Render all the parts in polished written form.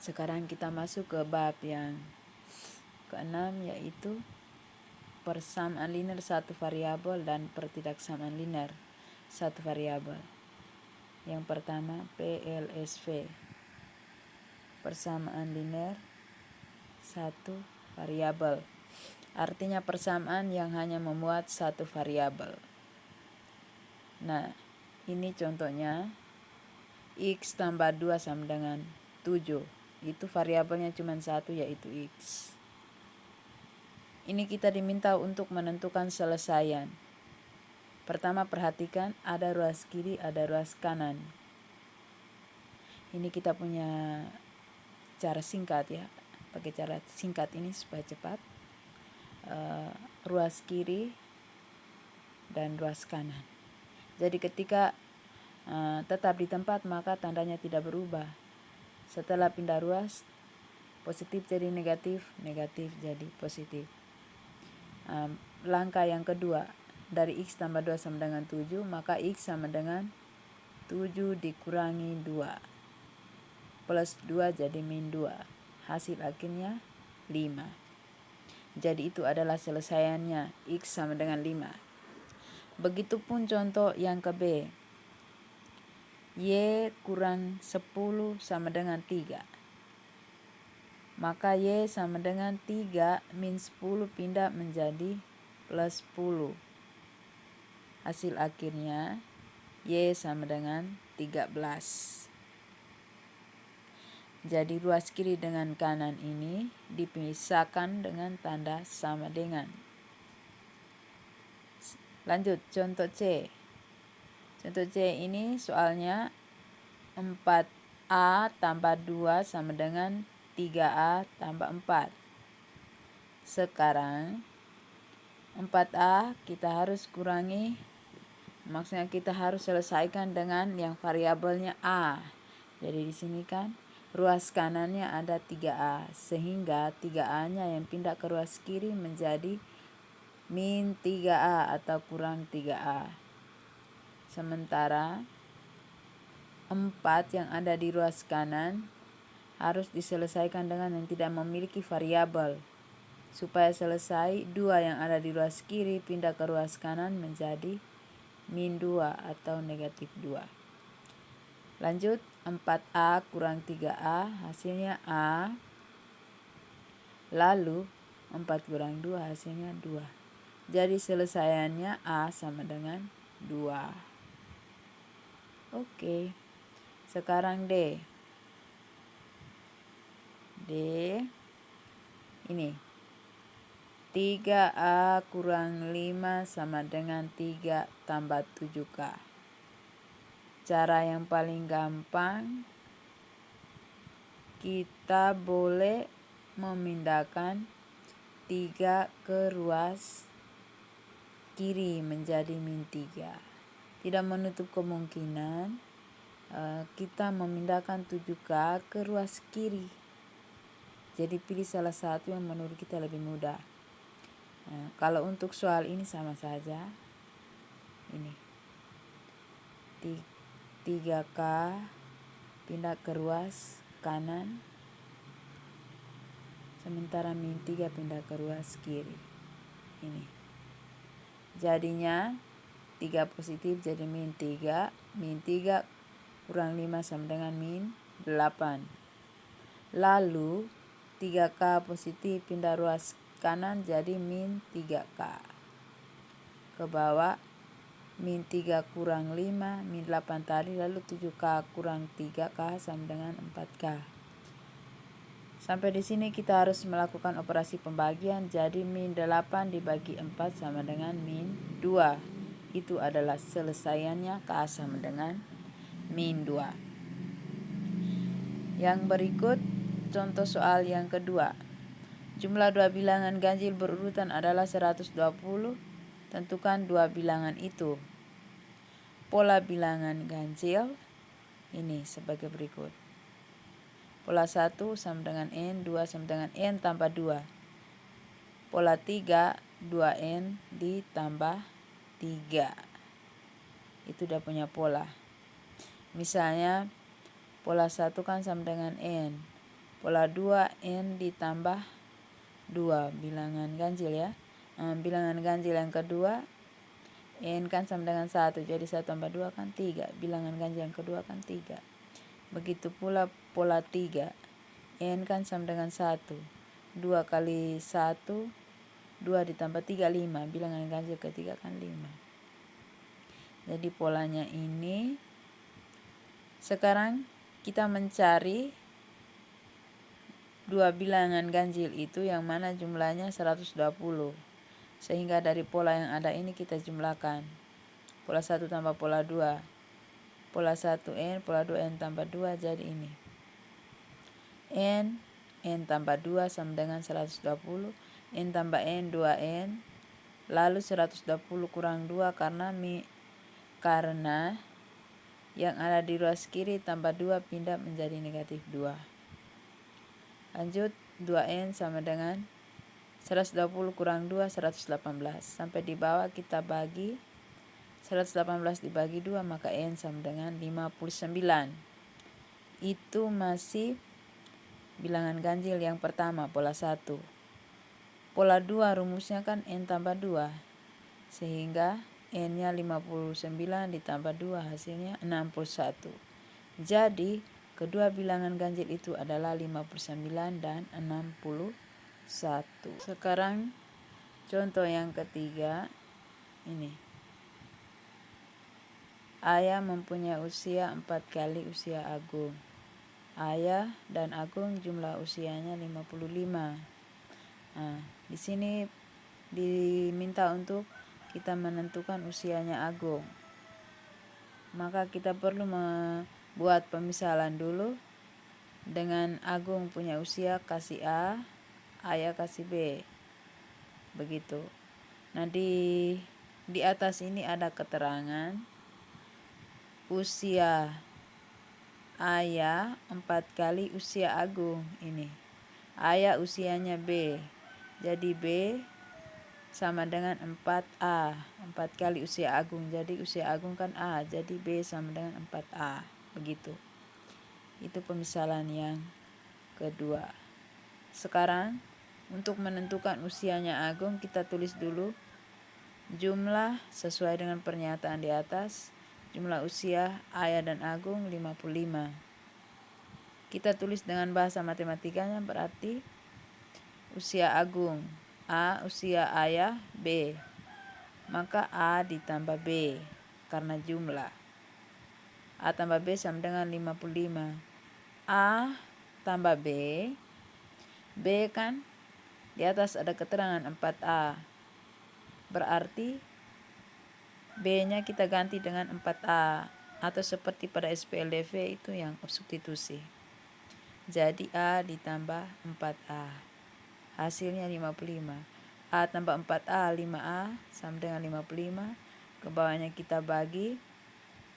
Sekarang kita masuk ke bab yang keenam, yaitu persamaan linear satu variabel dan pertidaksamaan linear satu variabel. Yang pertama, PLSV, persamaan linear satu variabel. Artinya persamaan yang hanya memuat satu variabel. Nah, ini contohnya X tambah 2 sama dengan 7. Itu variabelnya cuma satu, yaitu X. Ini kita diminta untuk menentukan selesaian. Pertama, perhatikan ada ruas kiri, ada ruas kanan. Ini kita punya cara singkat ya. Pakai cara singkat ini supaya cepat. Ruas kiri dan ruas kanan. Jadi ketika tetap di tempat, maka tandanya tidak berubah. Setelah pindah ruas, positif jadi negatif, negatif jadi positif. Langkah yang kedua, dari X tambah 2 sama dengan 7, maka X sama dengan 7 dikurangi 2. Plus 2 jadi min 2. Hasil akhirnya 5. Jadi itu adalah selesaiannya, X sama dengan 5. Begitupun contoh yang ke B. Y kurang 10 sama dengan 3. Maka Y sama dengan 3 min 10 pindah menjadi plus 10. Hasil akhirnya Y sama dengan 13. Jadi ruas kiri dengan kanan ini dipisahkan dengan tanda sama dengan. Lanjut contoh C. Contoh C ini soalnya 4A tambah 2 sama dengan 3A tambah 4. Sekarang 4A kita harus kurangi, maksudnya kita harus selesaikan dengan yang variabelnya A. Jadi di sini kan ruas kanannya ada 3A, sehingga 3A-nya yang pindah ke ruas kiri menjadi min 3A atau kurang 3A. Sementara 4 yang ada di ruas kanan harus diselesaikan dengan yang tidak memiliki variabel. Supaya selesai, 2 yang ada di ruas kiri pindah ke ruas kanan menjadi min 2 atau negatif 2. Lanjut, 4A kurang 3A hasilnya A. Lalu 4 kurang 2 hasilnya 2. Jadi selesaiannya A sama dengan 2. Oke. Sekarang D. Ini 3A kurang 5 sama dengan 3 tambah 7K. Cara yang paling gampang, kita boleh memindahkan 3 ke ruas kiri menjadi min 3. Tidak menutup kemungkinan kita memindahkan 7K ke ruas kiri. Jadi pilih salah satu yang menurut kita lebih mudah. Kalau untuk soal ini sama saja. Ini 3K pindah ke ruas kanan, sementara min 3 pindah ke ruas kiri. Ini jadinya 3 positif jadi min 3. Min 3 kurang 5 sama dengan min 8. Lalu 3K positif pindah ruas kanan jadi min 3K. Ke bawah, min 3 kurang 5, min 8 tadi, lalu 7K kurang 3K sama dengan 4K. Sampai di sini kita harus melakukan operasi pembagian, jadi min 8 dibagi 4 sama dengan min 2. Itu adalah selesaiannya, K sama dengan min 2. Yang berikut contoh soal yang kedua. Jumlah 2 bilangan ganjil berurutan adalah 120. Tentukan 2 bilangan itu. Pola bilangan ganjil ini sebagai berikut. Pola 1 sama dengan N, 2 sama dengan N tambah 2. Pola 3, 2N ditambah 3. Itu udah punya pola. Misalnya pola 1 kan sama dengan N. Pola 2 N ditambah 2, bilangan ganjil ya. Bilangan ganjil yang kedua, N kan sama dengan 1, jadi 1 tambah 2 kan 3. Bilangan ganjil yang kedua kan 3. Begitu pula pola 3, N kan sama dengan 1. 2 kali 1, 2 ditambah 3, 5. Bilangan ganjil ketiga kan 5. Jadi polanya ini. Sekarang kita mencari dua bilangan ganjil itu yang mana jumlahnya 120. Sehingga dari pola yang ada ini kita jumlahkan. Pola 1 tambah pola 2. Pola 1 N, pola 2 N tambah 2 jadi ini. N tambah 2 sama dengan 120. N tambah N, 2N. Lalu 120 kurang 2 karena yang ada di ruas kiri tambah 2 pindah menjadi negatif 2. Lanjut, 2N sama dengan 120 kurang 2, 118. Sampai di bawah kita bagi 118 dibagi 2, maka N sama dengan 59. Itu masih bilangan ganjil yang pertama, pola 1. Pola 2 rumusnya kan N tambah 2. Sehingga N-nya 59 ditambah 2 hasilnya 61. Jadi kedua bilangan ganjil itu adalah 59 dan 61. Sekarang contoh yang ketiga ini. Ayah mempunyai usia 4 kali usia Agung. Ayah dan Agung jumlah usianya 55. Di sini diminta untuk kita menentukan usianya Agung. Maka kita perlu membuat pemisalan dulu. Dengan Agung punya usia kasih A, Ayah kasih B. Begitu. Nah, di atas ini ada keterangan usia Ayah 4 kali usia Agung ini. Ayah usianya B. Jadi B sama dengan 4A. 4 kali usia Agung. Jadi usia Agung kan A. Jadi B sama dengan 4A. Begitu. Itu pemisalan yang kedua. Sekarang untuk menentukan usianya Agung kita tulis dulu jumlah sesuai dengan pernyataan di atas. Jumlah usia Ayah dan Agung 55. Kita tulis dengan bahasa matematikanya berarti usia Agung A, usia Ayah B. Maka A ditambah B karena jumlah. A tambah B sama dengan 55. A tambah B. B kan di atas ada keterangan 4A. Berarti B-nya kita ganti dengan 4A. Atau seperti pada SPLDV itu yang substitusi. Jadi A ditambah 4A. Hasilnya 55. A tambah 4A, 5A sama dengan 55. Ke bawahnya kita bagi.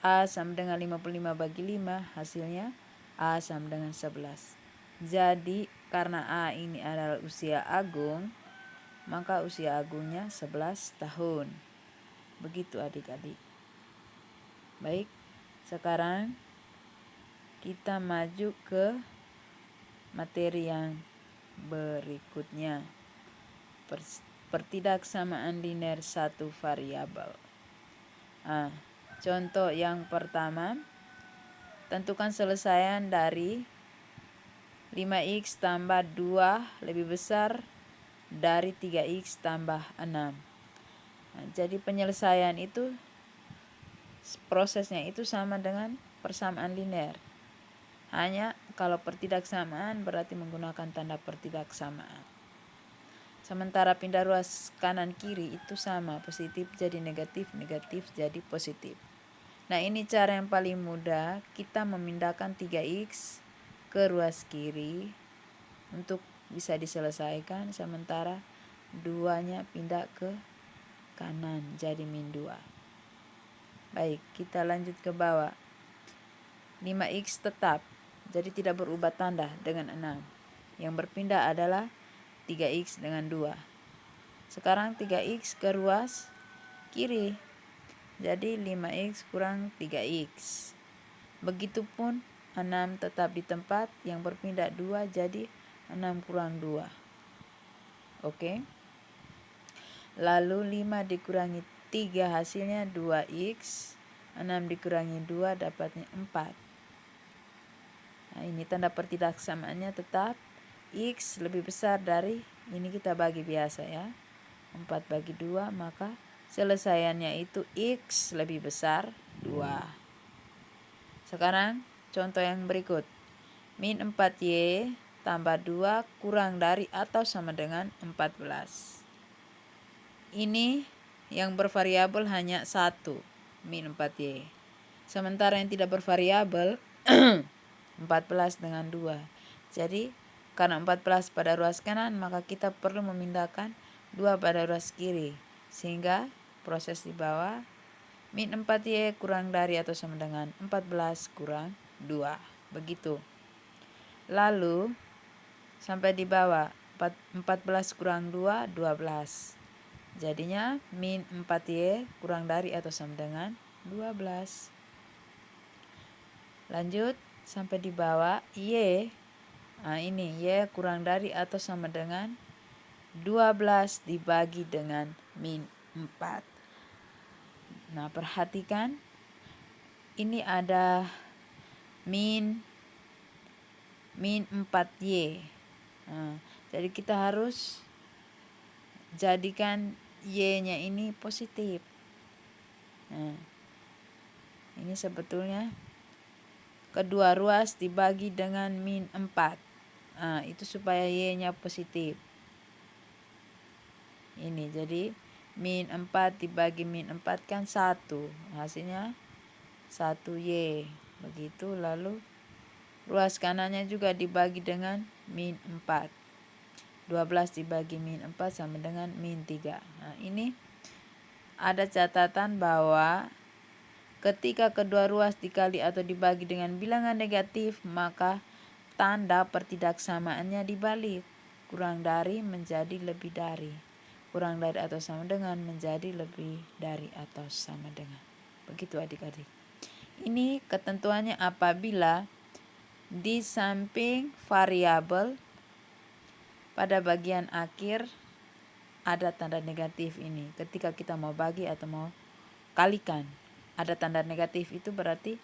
A sama dengan 55 bagi 5. Hasilnya A sama dengan 11. Jadi karena A ini adalah usia Agung, maka usia Agungnya 11 tahun. Begitu adik-adik. Baik, sekarang kita maju ke materi yang berikutnya. Pertidaksamaan linear satu variabel. Contoh yang pertama, tentukan selesaian dari 5x tambah 2 lebih besar dari 3x tambah 6. Jadi penyelesaian itu prosesnya itu sama dengan persamaan linear. Hanya kalau pertidaksamaan berarti menggunakan tanda pertidaksamaan. Sementara pindah ruas kanan kiri itu sama, positif jadi negatif, negatif jadi positif. Nah, ini cara yang paling mudah, kita memindahkan 3x ke ruas kiri untuk bisa diselesaikan, sementara 2-nya pindah ke kanan jadi min 2. Baik, kita lanjut ke bawah. 5x tetap, jadi tidak berubah tanda dengan 6. Yang berpindah adalah 3x dengan 2. Sekarang 3x ke ruas kiri. Jadi 5x kurang 3x. Begitupun 6 tetap di tempat, yang berpindah 2 jadi 6 kurang 2. Oke. Lalu 5 dikurangi 3 hasilnya 2x. 6 dikurangi 2 dapatnya 4. Nah, ini tanda pertidaksamaannya tetap x lebih besar dari, ini kita bagi biasa ya. 4 bagi 2, maka selesaiannya itu x lebih besar 2. Sekarang contoh yang berikut. Min 4y tambah 2 kurang dari atau sama dengan 14. Ini yang bervariabel hanya 1, min 4y. Sementara yang tidak bervariabel 14 dengan 2. Jadi karena 14 pada ruas kanan, maka kita perlu memindahkan 2 pada ruas kiri. Sehingga proses di bawah, min 4y kurang dari atau sama dengan 14 kurang 2. Begitu. Lalu sampai di bawah, 14 kurang 2, 12. Jadinya min 4y kurang dari atau sama dengan 12. Lanjut sampai di bawah, y. Nah, ini y kurang dari atau sama dengan 12 dibagi dengan min 4. Nah, perhatikan ini ada min 4y. Nah, jadi kita harus jadikan y-nya ini positif. Nah, ini sebetulnya kedua ruas dibagi dengan min 4. Nah, itu supaya y-nya positif. Ini jadi min 4 dibagi min 4 kan 1. Hasilnya 1y. Begitu. Lalu ruas kanannya juga dibagi dengan min 4. 12 dibagi min 4 sama dengan min 3. Nah, ini ada catatan bahwa ketika kedua ruas dikali atau dibagi dengan bilangan negatif, maka tanda pertidaksamaannya dibalik. Kurang dari menjadi lebih dari. Kurang dari atau sama dengan menjadi lebih dari atau sama dengan. Begitu adik-adik. Ini ketentuannya apabila di samping variabel pada bagian akhir ada tanda negatif ini. Ketika kita mau bagi atau mau kalikan, ada tanda negatif, itu berarti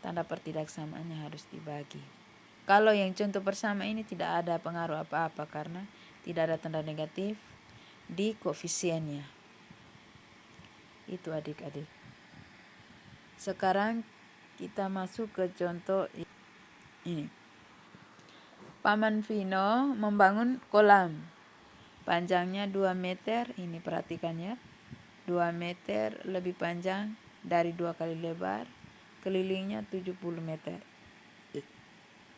tanda pertidaksamaannya harus dibagi. Kalau yang contoh bersama ini tidak ada pengaruh apa-apa karena tidak ada tanda negatif di koefisiennya. Itu adik-adik. Sekarang kita masuk ke contoh ini. Paman Vino membangun kolam. Panjangnya 2 meter. Ini perhatikan ya. 2 meter lebih panjang dari 2 kali lebar. Kelilingnya 70 meter.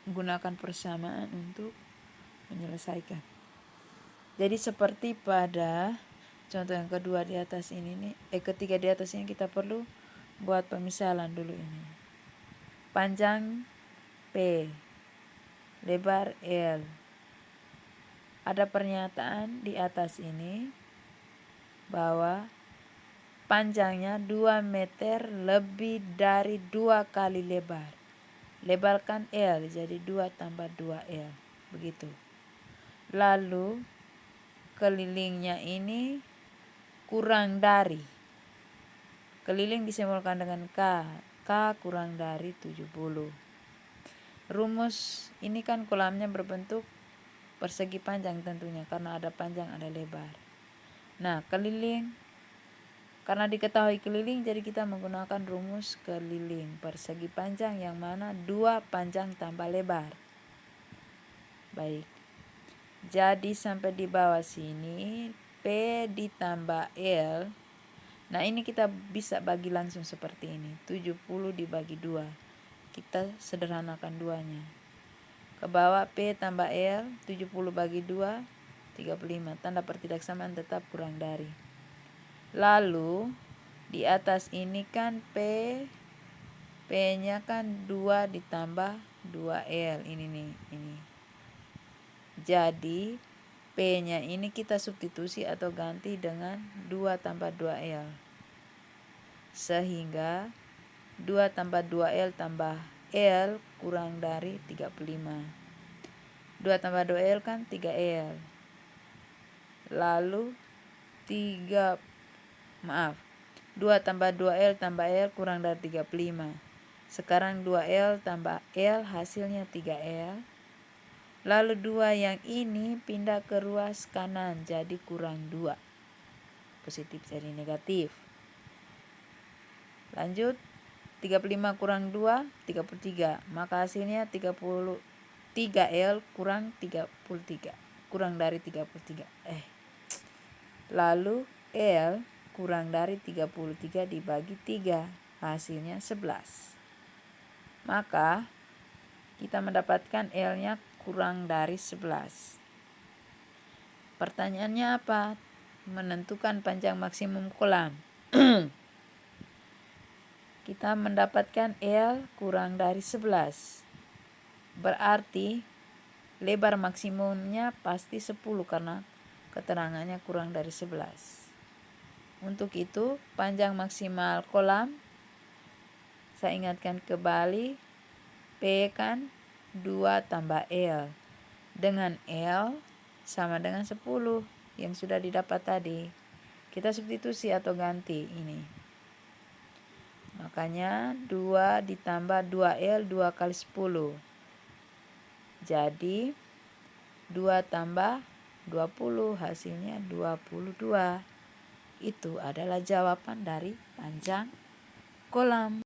Gunakan persamaan untuk menyelesaikan. Jadi seperti pada contoh yang kedua di atas ini nih, ketiga di atas ini kita perlu buat pemisalan dulu ini. Panjang P, lebar L. Ada pernyataan di atas ini bahwa panjangnya 2 meter lebih dari 2 kali lebar. Lebar kan L, jadi 2 tambah 2L. Begitu. Lalu kelilingnya ini kurang dari. Keliling disimbolkan dengan K. K kurang dari 70. Rumus ini kan kolamnya berbentuk persegi panjang tentunya, karena ada panjang ada lebar. Nah, keliling, karena diketahui keliling, jadi kita menggunakan rumus keliling persegi panjang yang mana 2 panjang tambah lebar. Baik. Jadi sampai di bawah sini P ditambah L. Nah, ini kita bisa bagi langsung seperti ini. 70 dibagi 2. Kita sederhanakan duanya. Ke bawah P tambah L, 70 bagi 2, 35. Tanda pertidaksamaan tetap kurang dari. Lalu di atas ini kan P-nya kan 2 ditambah 2L. Ini nih, ini. Jadi P-nya ini kita substitusi atau ganti dengan 2 tambah 2L. Sehingga 2 tambah 2L tambah L kurang dari 35. 2 tambah 2L kan 3L. Lalu 2 tambah 2L tambah L kurang dari 35. Sekarang 2L tambah L hasilnya 3L. Lalu 2 yang ini pindah ke ruas kanan jadi kurang 2. Positif jadi negatif. Lanjut, 35 kurang 2, 33. Maka hasilnya 3L kurang 33. Kurang dari 33. Lalu L kurang dari 33 dibagi 3. Hasilnya 11. Maka kita mendapatkan L-nya kurang dari 11. Pertanyaannya apa? Menentukan panjang maksimum kolam. Kita mendapatkan L kurang dari 11. Berarti lebar maksimumnya pasti 10 karena keterangannya kurang dari 11. Untuk itu, panjang maksimal kolam, saya ingatkan kembali, P kan 2 tambah L. Dengan L sama dengan 10 yang sudah didapat tadi. Kita substitusi atau ganti ini. Makanya 2 ditambah 2L 2 kali 10. Jadi 2 tambah 20 hasilnya 22. Itu adalah jawaban dari panjang kolam.